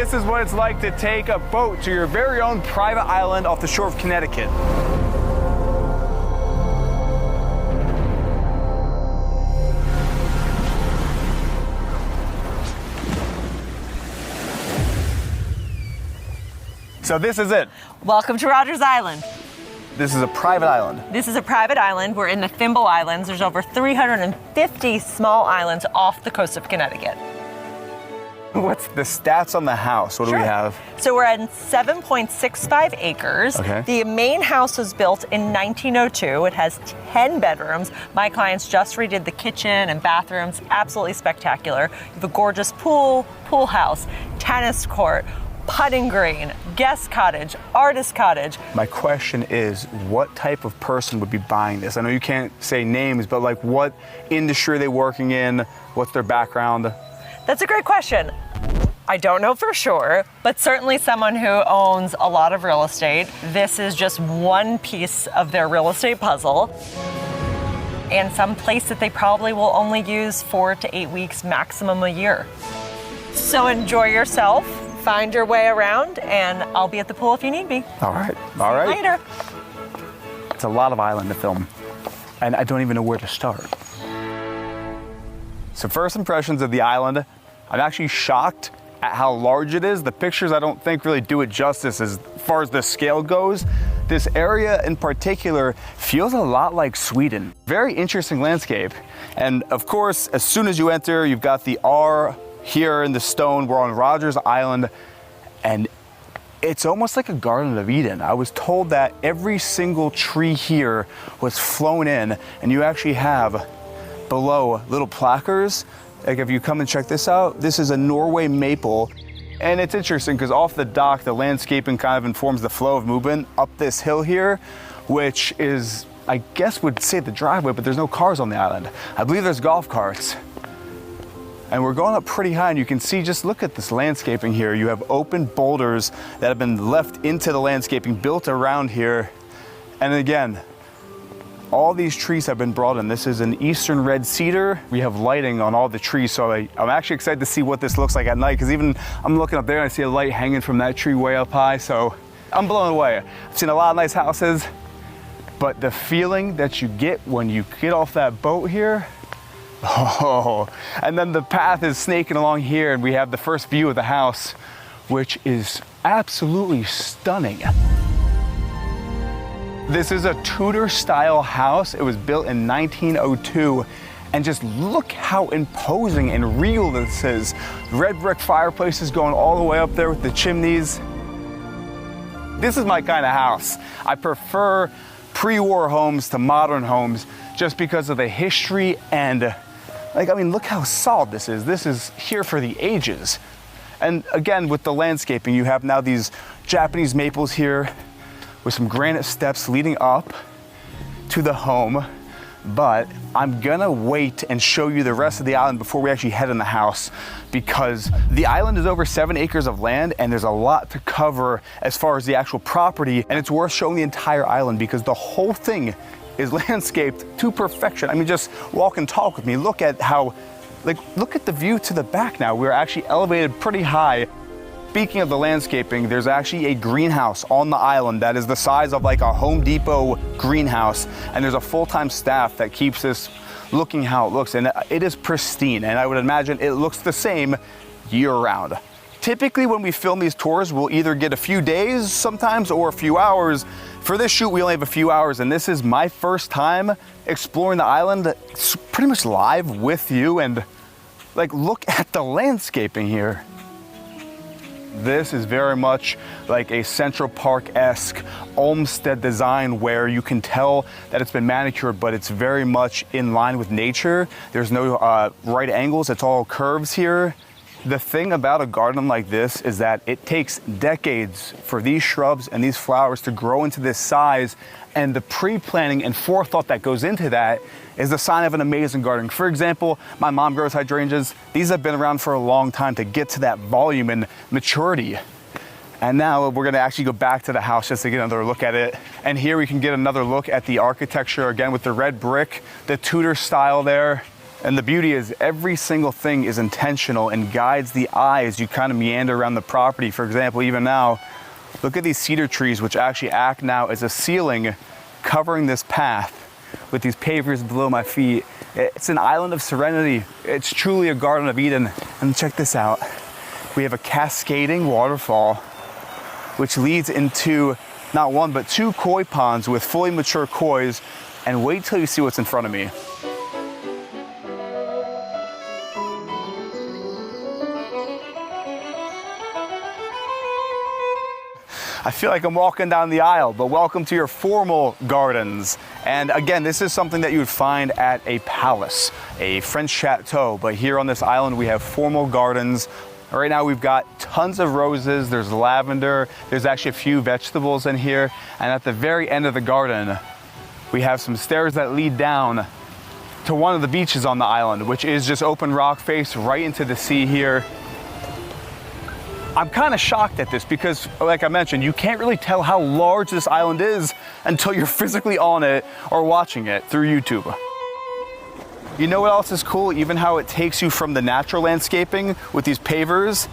this is what it's like to take a boat to your very own private island off the shore of Connecticut. So this is it. Welcome to Rogers Island. This is a private island. This is a private island. We're in the Thimble Islands. There's over 350 small islands off the coast of Connecticut. What's the stats on the house? What do we have? So we're at 7.65 acres. Okay. The main house was built in 1902. It has 10 bedrooms. My clients just redid the kitchen and bathrooms. Absolutely spectacular. You have a gorgeous pool house, tennis court, putting green, guest cottage, artist cottage. My question is, what type of person would be buying this? I know you can't say names, but like what industry are they working in? What's their background? That's a great question. I don't know for sure, but certainly someone who owns a lot of real estate. This is just one piece of their real estate puzzle, and some place that they probably will only use 4 to 8 weeks, maximum a year. So enjoy yourself. Find your way around, and I'll be at the pool if you need me. All right. See you later. It's a lot of island to film, and I don't even know where to start. So first impressions of the island, I'm actually shocked at how large it is. The pictures I don't think really do it justice as far as the scale goes. This area in particular feels a lot like Sweden. Very interesting landscape. And of course, as soon as you enter, you've got the R here in the stone. We're on Rogers Island, and it's almost like a Garden of Eden. I was told that every single tree here was flown in, and you actually have below little placards. Like if you come and check this out, this is a Norway maple. And it's interesting because off the dock, the landscaping kind of informs the flow of movement up this hill here, which is, I guess would say the driveway, but there's no cars on the island. I believe there's golf carts. And we're going up pretty high, and you can see, just look at this landscaping here. You have open boulders that have been left into the landscaping, built around here. And again, all these trees have been brought in. This is an eastern red cedar. We have lighting on all the trees, so I'm actually excited to see what this looks like at night, because even I'm looking up there and I see a light hanging from that tree way up high, so I'm blown away. I've seen a lot of nice houses, but the feeling that you get when you get off that boat here, oh, and then the path is snaking along here, and we have the first view of the house, which is absolutely stunning. This is a Tudor style house. It was built in 1902, and just look how imposing and regal this is. Red brick fireplaces going all the way up there with the chimneys. This is my kind of house. I prefer pre-war homes to modern homes just because of the history and look how solid this is. This is here for the ages. And again, with the landscaping, you have now these Japanese maples here with some granite steps leading up to the home. But I'm gonna wait and show you the rest of the island before we actually head in the house, because the island is over 7 acres of land, and there's a lot to cover as far as the actual property, and it's worth showing the entire island because the whole thing is landscaped to perfection. I mean, just walk and talk with me. Look at how, look at the view to the back now. We're actually elevated pretty high. Speaking of the landscaping, there's actually a greenhouse on the island that is the size of like a Home Depot greenhouse. And there's a full-time staff that keeps this looking how it looks. And it is pristine. And I would imagine it looks the same year-round. Typically when we film these tours, we'll either get a few days sometimes or a few hours. For this shoot, we only have a few hours, and this is my first time exploring the island pretty much live with you, and look at the landscaping here. This is very much like a Central Park-esque Olmsted design where you can tell that it's been manicured, but it's very much in line with nature. There's no right angles, it's all curves here. The thing about a garden like this is that it takes decades for these shrubs and these flowers to grow into this size, and the pre-planning and forethought that goes into that is the sign of an amazing garden. For example, my mom grows hydrangeas. These have been around for a long time to get to that volume and maturity. And now we're gonna actually go back to the house just to get another look at it. And here we can get another look at the architecture, again with the red brick, the Tudor style there. And the beauty is every single thing is intentional and guides the eye as you kind of meander around the property. For example, even now, look at these cedar trees, which actually act now as a ceiling covering this path with these pavers below my feet. It's an island of serenity. It's truly a Garden of Eden. And check this out. We have a cascading waterfall, which leads into not one, but two koi ponds with fully mature kois. And wait till you see what's in front of me. I feel like I'm walking down the aisle, but welcome to your formal gardens. And again, this is something that you would find at a palace, a French chateau. But here on this island, we have formal gardens. Right now we've got tons of roses, there's lavender, there's actually a few vegetables in here. And at the very end of the garden, we have some stairs that lead down to one of the beaches on the island, which is just open rock face right into the sea here. I'm kind of shocked at this because, like I mentioned, you can't really tell how large this island is until you're physically on it or watching it through YouTube. You know what else is cool? Even how it takes you from the natural landscaping with these pavers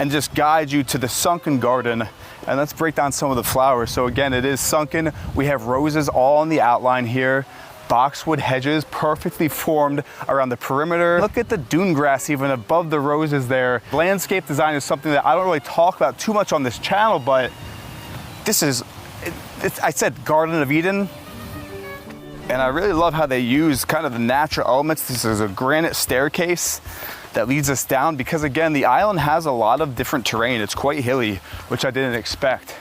and just guides you to the sunken garden. And let's break down some of the flowers. So again, it is sunken. We have roses all on the outline here. Boxwood hedges perfectly formed around the perimeter. Look at the dune grass even above the roses there. Landscape design is something that I don't really talk about too much on this channel, but this is, I said Garden of Eden. And I really love how they use kind of the natural elements. This is a granite staircase that leads us down because again, the island has a lot of different terrain. It's quite hilly, which I didn't expect.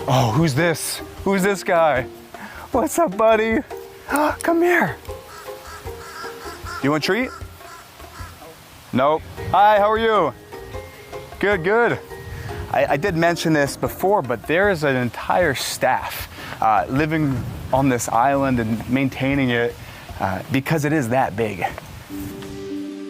Oh, who's this? Who's this guy? What's up, buddy? Come here. You want a treat? Nope. Hi, how are you? Good, good. I did mention this before, but there is an entire staff living on this island and maintaining it because it is that big.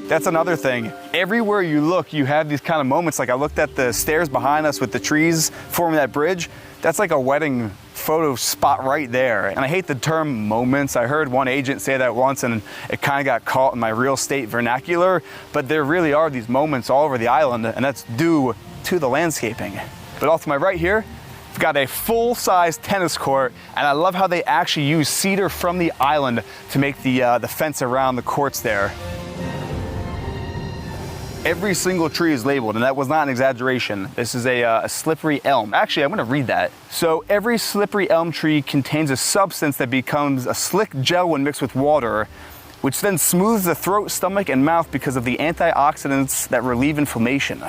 That's another thing. Everywhere you look, you have these kind of moments. Like I looked at the stairs behind us with the trees forming that bridge. That's like a wedding photo spot right there. And I hate the term moments. I heard one agent say that once and it kind of got caught in my real estate vernacular, but there really are these moments all over the island and that's due to the landscaping. But off to my right here, we've got a full-size tennis court and I love how they actually use cedar from the island to make the fence around the courts there. Every single tree is labeled, and that was not an exaggeration. This is a slippery elm. Actually, I'm gonna read that. So every slippery elm tree contains a substance that becomes a slick gel when mixed with water, which then smooths the throat, stomach, and mouth because of the antioxidants that relieve inflammation.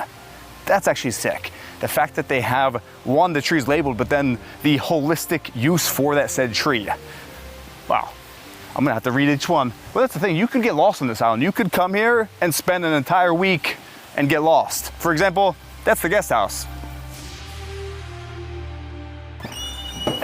That's actually sick. The fact that they have, one, the tree's labeled, but then the holistic use for that said tree. Wow. I'm gonna have to read each one. Well, that's the thing, you could get lost on this island. You could come here and spend an entire week and get lost. For example, that's the guest house.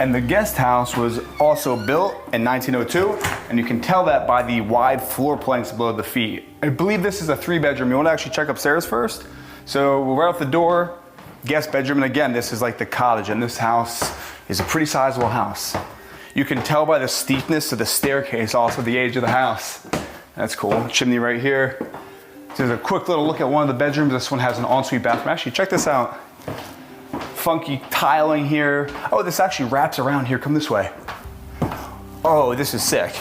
And the guest house was also built in 1902, and you can tell that by the wide floor planks below the feet. I believe this is a 3-bedroom. You wanna actually check upstairs first? So we're right off the door, guest bedroom, and again, this is like the cottage, and this house is a pretty sizable house. You can tell by the steepness of the staircase, also the age of the house. That's cool. Chimney right here. There's a quick little look at one of the bedrooms. This one has an ensuite bathroom. Actually, check this out. Funky tiling here. Oh, this actually wraps around here. Come this way. Oh, this is sick.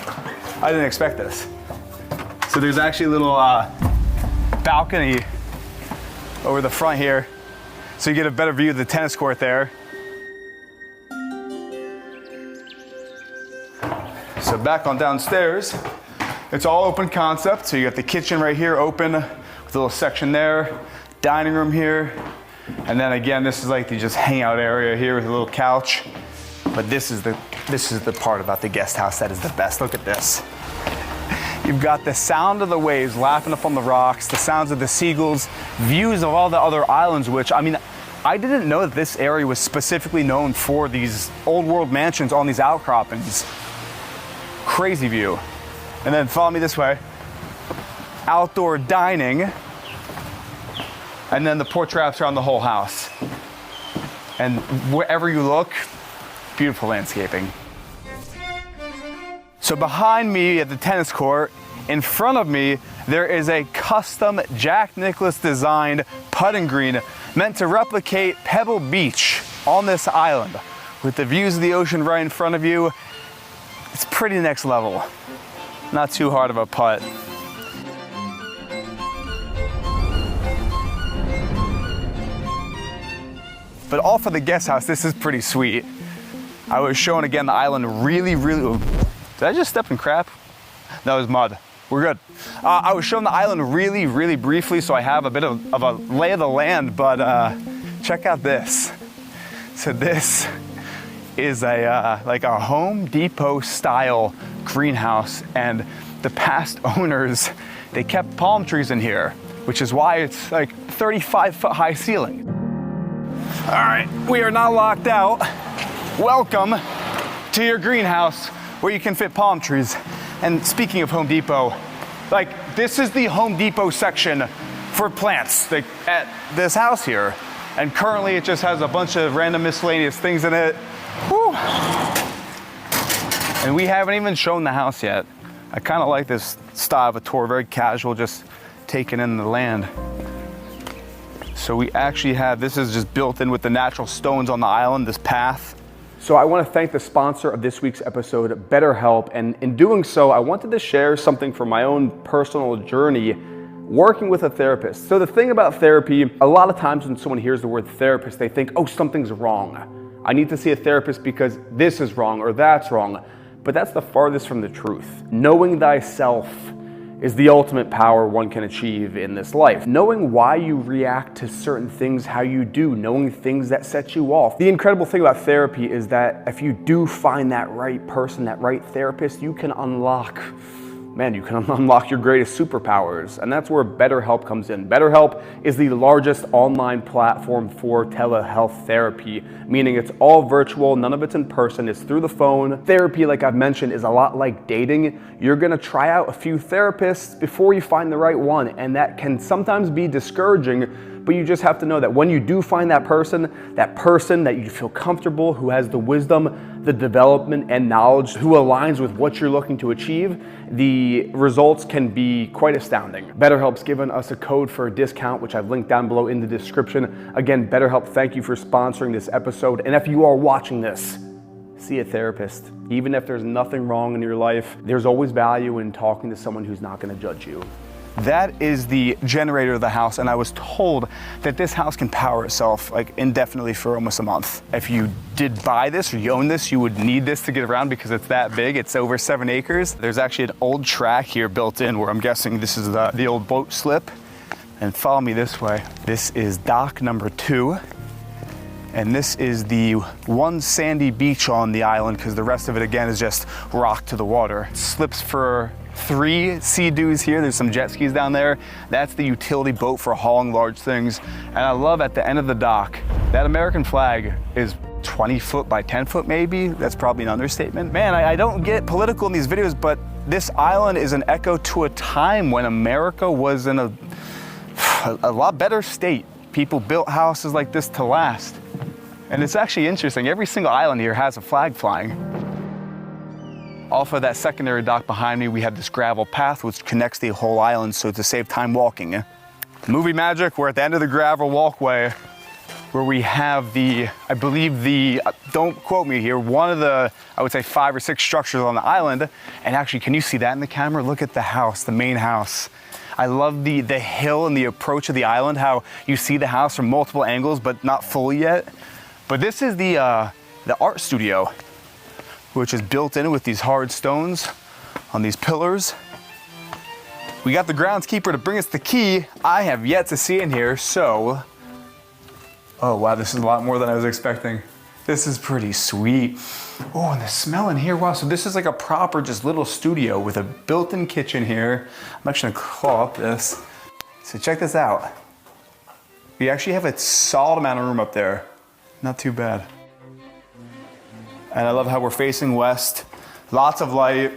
I didn't expect this. So there's actually a little balcony over the front here. So you get a better view of the tennis court there. So back on downstairs, it's all open concept. So you got the kitchen right here open with a little section there, dining room here. And then again, this is like the just hangout area here with a little couch. But this is the part about the guest house that is the best. Look at this. You've got the sound of the waves lapping up on the rocks, the sounds of the seagulls, views of all the other islands, which, I mean, I didn't know that this area was specifically known for these old world mansions on these outcroppings. Crazy view. And then follow me this way. Outdoor dining. And then the porch wraps around the whole house. And wherever you look, beautiful landscaping. So behind me at the tennis court In front of me, there is a custom Jack Nicklaus designed putting green meant to replicate Pebble Beach on this island. With the views of the ocean right in front of you, it's pretty next level. Not too hard of a putt. But all for the guest house, this is pretty sweet. I was showing again the island really, did I just step in crap? That was mud. We're good. I was showing the island really briefly, so I have a bit of a lay of the land, but check out this. So this is like a Home Depot style greenhouse, and the past owners, they kept palm trees in here, which is why it's like 35-foot high ceiling. All right, we are now locked out. Welcome to your greenhouse where you can fit palm trees. And speaking of Home Depot, like this is the Home Depot section for plants like, at this house here. And currently it just has a bunch of random miscellaneous things in it. Whew. And we haven't even shown the house yet. I kind of like this style of a tour, very casual, just taking in the land. So we actually have, this is just built in with the natural stones on the island, this path. So I want to thank the sponsor of this week's episode, BetterHelp, and in doing so, I wanted to share something from my own personal journey working with a therapist. So the thing about therapy, a lot of times when someone hears the word therapist, they think, oh, something's wrong. I need to see a therapist because this is wrong or that's wrong. But that's the farthest from the truth. Knowing thyself is the ultimate power one can achieve in this life. Knowing why you react to certain things how you do, knowing things that set you off. The incredible thing about therapy is that if you do find that right person, that right therapist, you can unlock your greatest superpowers. And that's where BetterHelp comes in. BetterHelp is the largest online platform for telehealth therapy, meaning it's all virtual, none of it's in person, it's through the phone. Therapy, like I've mentioned, is a lot like dating. You're gonna try out a few therapists before you find the right one, and that can sometimes be discouraging, but you just have to know that when you do find that person that you feel comfortable, who has the wisdom, the development and knowledge, who aligns with what you're looking to achieve, the results can be quite astounding. BetterHelp's given us a code for a discount, which I've linked down below in the description. Again, BetterHelp, thank you for sponsoring this episode. And if you are watching this, see a therapist. Even if there's nothing wrong in your life, there's always value in talking to someone who's not gonna judge you. That is the generator of the house, and I was told that this house can power itself like indefinitely for almost a month. If you did buy this or you own this, you would need this to get around because it's that big. It's over 7 acres. There's actually an old track here built in where I'm guessing this is the old boat slip. And follow me this way. This is dock number 2. And this is the one sandy beach on the island because the rest of it again is just rock to the water. It slips for 3 sea-doos here. There's some jet skis down there. That's the utility boat for hauling large things. And I love at the end of the dock, that American flag is 20 foot by 10 foot maybe. That's probably an understatement. Man, I don't get political in these videos, but this island is an echo to a time when America was in a lot better state. People built houses like this to last. And it's actually interesting. Every single island here has a flag flying. Off of that secondary dock behind me, we have this gravel path which connects the whole island, so to save time walking. Movie magic, we're at the end of the gravel walkway where we have I believe don't quote me here, one of the, I would say 5 or 6 structures on the island. And actually, can you see that in the camera? Look at the house, the main house. I love the hill and the approach of the island, how you see the house from multiple angles, but not fully yet. But this is the art studio, which is built in with these hard stones on these pillars. We got the groundskeeper to bring us the key. I have yet to see in here, so, oh wow, this is a lot more than I was expecting. This is pretty sweet. Oh, and the smell in here, wow, so this is like a proper just little studio with a built-in kitchen here. I'm actually gonna claw up this. So check this out. We actually have a solid amount of room up there. Not too bad. And I love how we're facing west, lots of light.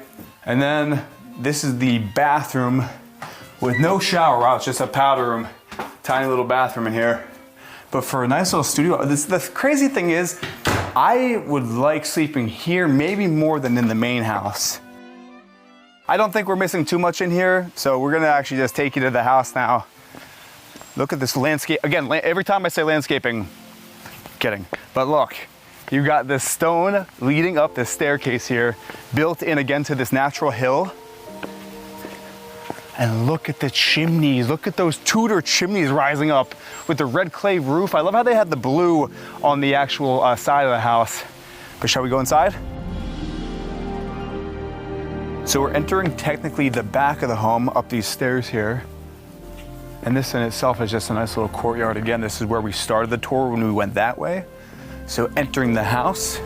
And then this is the bathroom with no shower. Wow, it's just a powder room. Tiny little bathroom in here. But for a nice little studio, the crazy thing is, I would like sleeping here maybe more than in the main house. I don't think we're missing too much in here, so we're gonna actually just take you to the house now. Look at this landscape. Again, every time I say landscaping, kidding. But look, you got this stone leading up this staircase here, built in again to this natural hill. And look at the chimneys. Look at those Tudor chimneys rising up with the red clay roof. I love how they had the blue on the actual side of the house. But shall we go inside? So we're entering technically the back of the home up these stairs here. And this in itself is just a nice little courtyard. Again, this is where we started the tour when we went that way. So entering the house,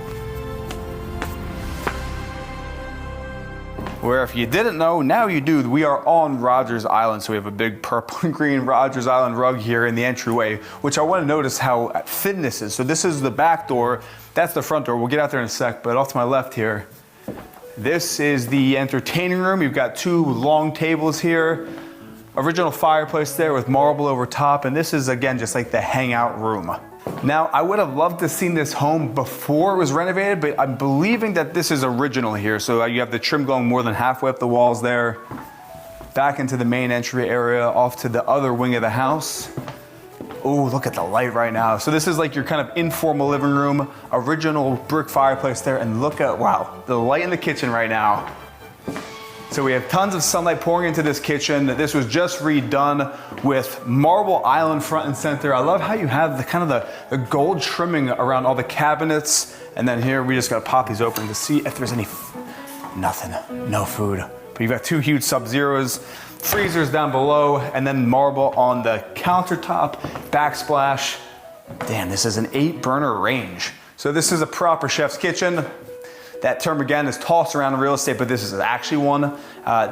where if you didn't know, now you do, we are on Rogers Island. So we have a big purple and green Rogers Island rug here in the entryway, which I want to notice how thin this is. So this is the back door, that's the front door. We'll get out there in a sec, but off to my left here, this is the entertaining room. You've got two long tables here. Original fireplace there with marble over top, and this is again just like the hangout room. Now, I would have loved to have seen this home before it was renovated, but I'm believing that this is original here. So you have the trim going more than halfway up the walls there, back into the main entry area, off to the other wing of the house. Oh, look at the light right now. So this is like your kind of informal living room, original brick fireplace there, and look at, wow, the light in the kitchen right now. So we have tons of sunlight pouring into this kitchen. This was just redone with marble island front and center. I love how you have the kind of the gold trimming around all the cabinets. And then here we just gotta pop these open to see if there's any, nothing, no food. But you've got two huge Sub-Zeros, freezers down below, and then marble on the countertop, backsplash. Damn, this is an 8-burner range. So this is a proper chef's kitchen. That term again is tossed around in real estate, but this is actually one.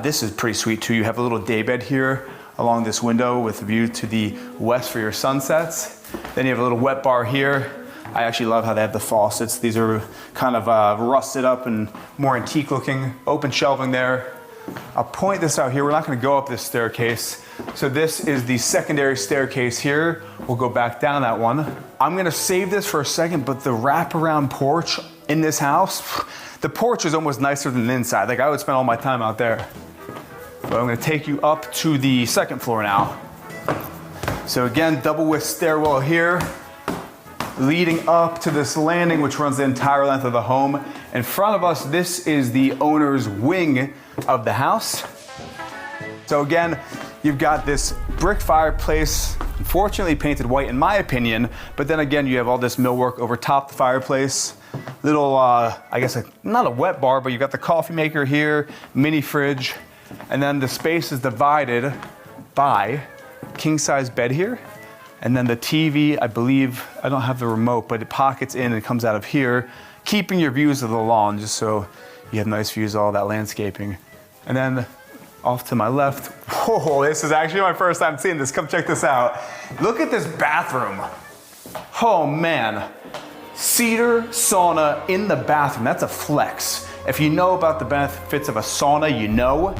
This is pretty sweet too. You have a little daybed here along this window with a view to the west for your sunsets. Then you have a little wet bar here. I actually love how they have the faucets. These are kind of rusted up and more antique looking. Open shelving there. I'll point this out here. We're not gonna go up this staircase. So this is the secondary staircase here. We'll go back down that one. I'm gonna save this for a second, but the wraparound porch in this house, the porch is almost nicer than the inside. Like I would spend all my time out there. But I'm gonna take you up to the second floor now. So again, double width stairwell here, leading up to this landing, which runs the entire length of the home. In front of us, this is the owner's wing of the house. So again, you've got this brick fireplace, unfortunately painted white in my opinion, but then again, you have all this millwork over top the fireplace. Little, I guess, not a wet bar, but you've got the coffee maker here, mini fridge, and then the space is divided by king size bed here. And then the TV, I believe, I don't have the remote, but it pockets in and comes out of here, keeping your views of the lawn, just so you have nice views of all that landscaping. And then off to my left, whoa, this is actually my first time seeing this. Come check this out. Look at this bathroom. Oh man. Cedar sauna in the bathroom. That's a flex. If you know about the benefits of a sauna, you know.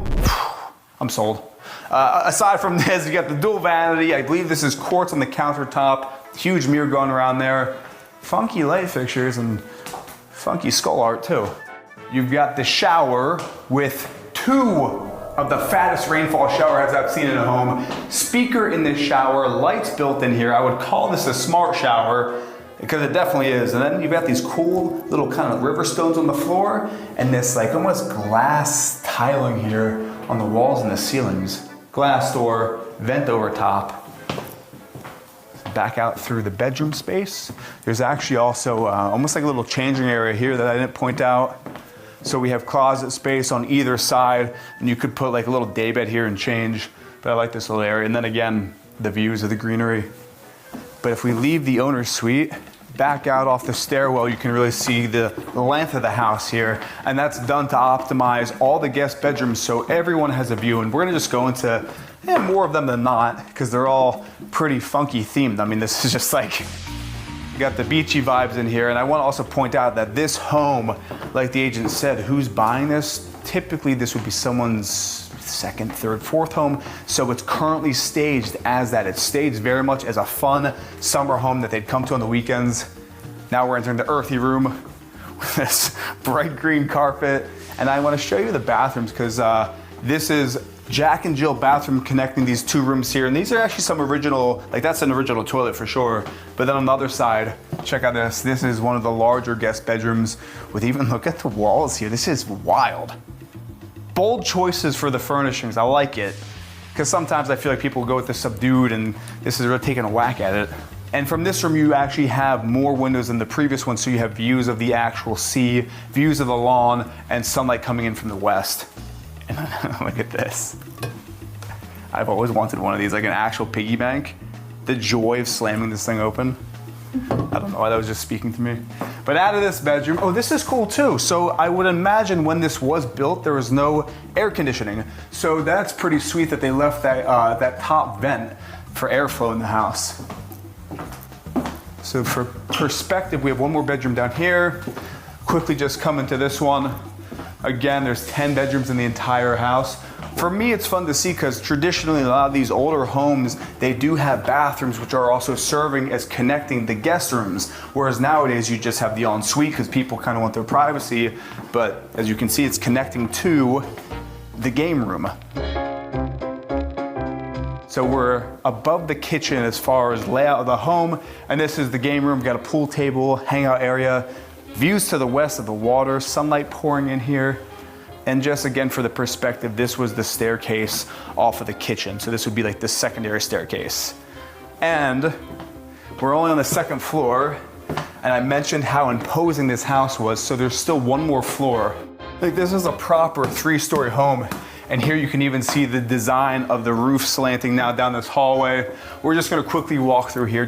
I'm sold. Aside from this, you got the dual vanity. I believe this is quartz on the countertop. Huge mirror going around there. Funky light fixtures and funky skull art too. You've got the shower with two of the fattest rainfall shower heads I've seen in a home. Speaker in this shower, lights built in here. I would call this a smart shower, because it definitely is. And then you've got these cool little kind of river stones on the floor and this like almost glass tiling here on the walls and the ceilings. Glass door, vent over top. Back out through the bedroom space. There's actually also almost like a little changing area here that I didn't point out. So we have closet space on either side, and you could put like a little daybed here and change. But I like this little area. And then again, the views of the greenery. But if we leave the owner's suite, back out off the stairwell, you can really see the length of the house here. And that's done to optimize all the guest bedrooms so everyone has a view. And we're gonna just go into more of them than not, because they're all pretty funky themed. I mean, this is just like, you got the beachy vibes in here. And I wanna also point out that this home, like the agent said, who's buying this, typically this would be someone's second, third, fourth home. So it's currently staged as that. It's staged very much as a fun summer home that they'd come to on the weekends. Now we're entering the earthy room with this bright green carpet. And I want to show you the bathrooms because This is Jack and Jill bathroom connecting these two rooms here. And these are actually some original, like that's an original toilet for sure. But then on the other side, check out this. This is one of the larger guest bedrooms with even, look at the walls here. This is wild. Bold choices for the furnishings, I like it. Because sometimes I feel like people go with the subdued and this is really taking a whack at it. And from this room, you actually have more windows than the previous one, so you have views of the actual sea, views of the lawn, and sunlight coming in from the west. And look at this. I've always wanted one of these, like an actual piggy bank. The joy of slamming this thing open. I don't know why that was just speaking to me. But out of this bedroom, oh, this is cool too. So I would imagine when this was built, there was no air conditioning. So that's pretty sweet that they left that top vent for airflow in the house. So for perspective, we have one more bedroom down here. Quickly just come into this one. Again, there's 10 bedrooms in the entire house. For me, it's fun to see because traditionally a lot of these older homes, they do have bathrooms which are also serving as connecting the guest rooms. Whereas nowadays you just have the ensuite because people kind of want their privacy. But as you can see, it's connecting to the game room. So we're above the kitchen as far as layout of the home. And this is the game room. We've got a pool table, hangout area, views to the west of the water, sunlight pouring in here. And just again, for the perspective, this was the staircase off of the kitchen. So this would be like the secondary staircase. And we're only on the second floor. And I mentioned how imposing this house was. So there's still one more floor. Like this is a proper 3-story home. And here you can even see the design of the roof slanting now down this hallway. We're just gonna quickly walk through here.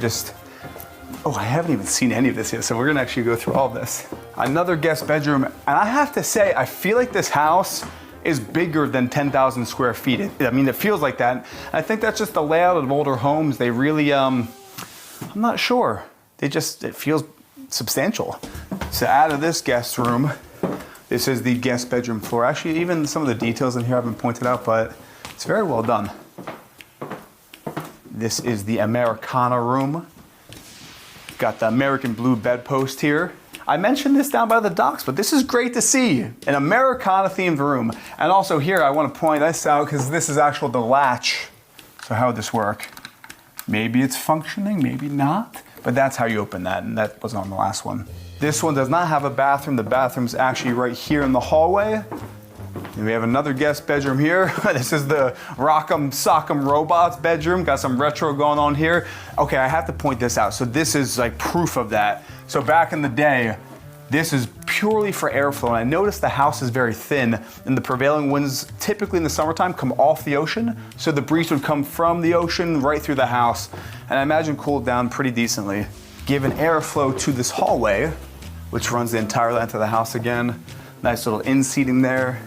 Oh, I haven't even seen any of this yet, so we're gonna actually go through all of this. Another guest bedroom, and I have to say, I feel like this house is bigger than 10,000 square feet. I mean, it feels like that. I think that's just the layout of older homes. They really, I'm not sure. It feels substantial. So out of this guest room, this is the guest bedroom floor. Actually, even some of the details in here haven't been pointed out, but it's very well done. This is the Americana room. Got the American blue bedpost here. I mentioned this down by the docks, but this is great to see. An Americana themed room. And also here, I want to point this out because this is actually the latch. So how would this work? Maybe it's functioning, maybe not. But that's how you open that, and that wasn't on the last one. This one does not have a bathroom. The bathroom's actually right here in the hallway. And we have another guest bedroom here. This is the Rock'em Sock'em Robots bedroom. Got some retro going on here. Okay, I have to point this out. So this is like proof of that. So back in the day, this is purely for airflow. And I noticed the house is very thin and the prevailing winds typically in the summertime come off the ocean. So the breeze would come from the ocean right through the house. And I imagine cooled down pretty decently. Given airflow to this hallway, which runs the entire length of the house again. Nice little in-seating there.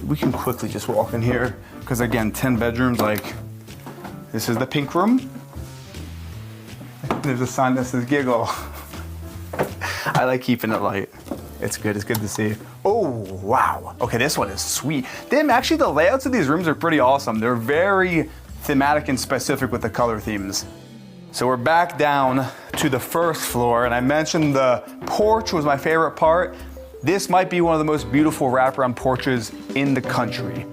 We can quickly just walk in here because again, 10 bedrooms, like this is the pink room. There's a sign that says giggle. I like keeping it light. It's good to see. Oh, wow. Okay, this one is sweet. Actually, the layouts of these rooms are pretty awesome. They're very thematic and specific with the color themes. So we're back down to the first floor, and I mentioned the porch was my favorite part. This might be one of the most beautiful wraparound porches in the country.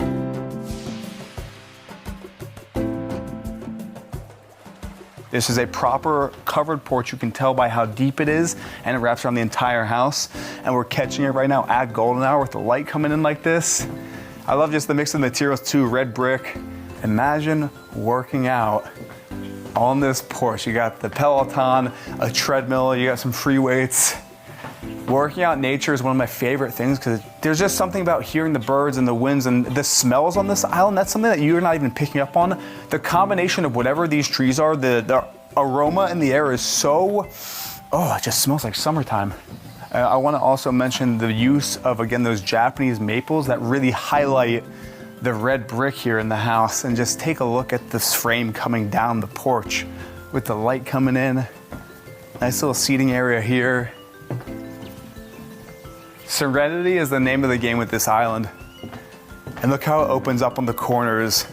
This is a proper covered porch. You can tell by how deep it is, and it wraps around the entire house. And we're catching it right now at golden hour with the light coming in like this. I love just the mix of materials too, red brick. Imagine working out on this porch. You got the Peloton, a treadmill, you got some free weights. Working out in nature is one of my favorite things because there's just something about hearing the birds and the winds and the smells on this island. That's something that you're not even picking up on. The combination of whatever these trees are, the aroma in the air is so, it just smells like summertime. I want to also mention the use of, again, those Japanese maples that really highlight the red brick here in the house. And just take a look at this frame coming down the porch with the light coming in. Nice little seating area here. Serenity is the name of the game with this island. And look how it opens up on the corners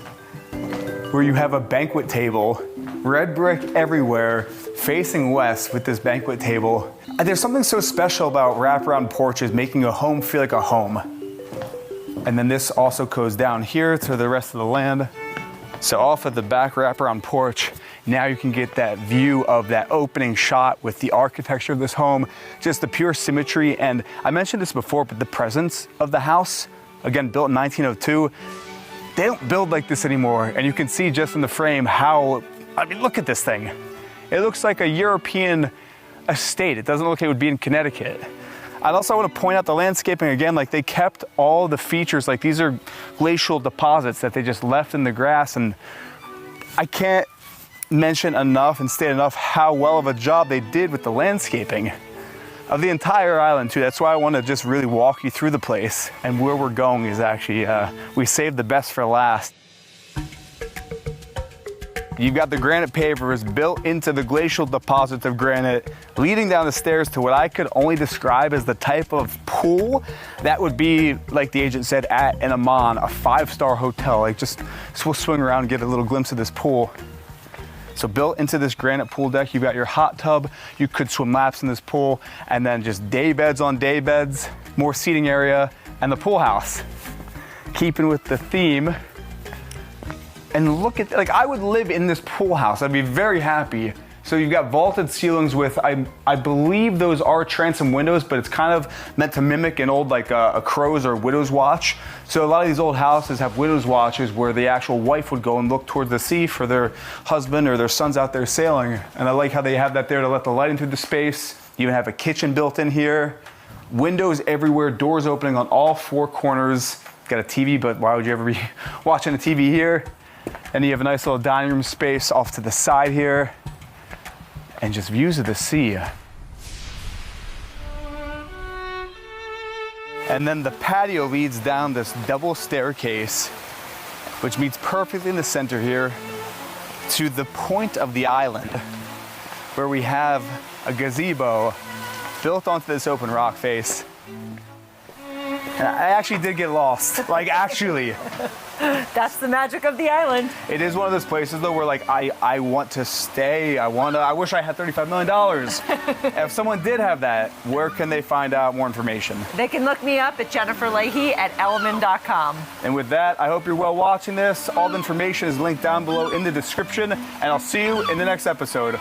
where you have a banquet table, red brick everywhere, facing west with this banquet table. And there's something so special about wraparound porches making a home feel like a home. And then this also goes down here to the rest of the land. So off of the back wraparound porch, now you can get that view of that opening shot with the architecture of this home, just the pure symmetry. And I mentioned this before, but the presence of the house, again, built in 1902, they don't build like this anymore. And you can see just in the frame how, I mean, look at this thing. It looks like a European estate. It doesn't look like it would be in Connecticut. I'd also want to point out the landscaping again, like they kept all the features, like these are glacial deposits that they just left in the grass. And I can't mention enough and state enough how well of a job they did with the landscaping of the entire island too. That's why I want to just really walk you through the place. And where we're going is actually, we saved the best for last. You've got the granite pavers built into the glacial deposits of granite, leading down the stairs to what I could only describe as the type of pool that would be, like the agent said, at an Amman, a 5-star hotel. Like just, we'll swing around and get a little glimpse of this pool. So built into this granite pool deck, you've got your hot tub, you could swim laps in this pool, and then just day beds on day beds, more seating area, and the pool house. Keeping with the theme. And look at, like, I would live in this pool house. I'd be very happy. So you've got vaulted ceilings with, I believe those are transom windows, but it's kind of meant to mimic an old, like a crow's or widow's watch. So a lot of these old houses have widow's watches where the actual wife would go and look towards the sea for their husband or their sons out there sailing. And I like how they have that there to let the light into the space. You even have a kitchen built in here. Windows everywhere, doors opening on all 4 corners. Got a TV, but why would you ever be watching a TV here? And you have a nice little dining room space off to the side here. And just views of the sea. And then the patio leads down this double staircase, which meets perfectly in the center here, to the point of the island, where we have a gazebo built onto this open rock face. And I actually did get lost, like actually. That's the magic of the island. It is one of those places though where like I want to stay. I wish I had $35 million. If someone did have that, where can they find out more information? They can look me up at Jennifer Leahy at Elliman.com. And with that, I hope you're well watching this. All the information is linked down below in the description, and I'll see you in the next episode.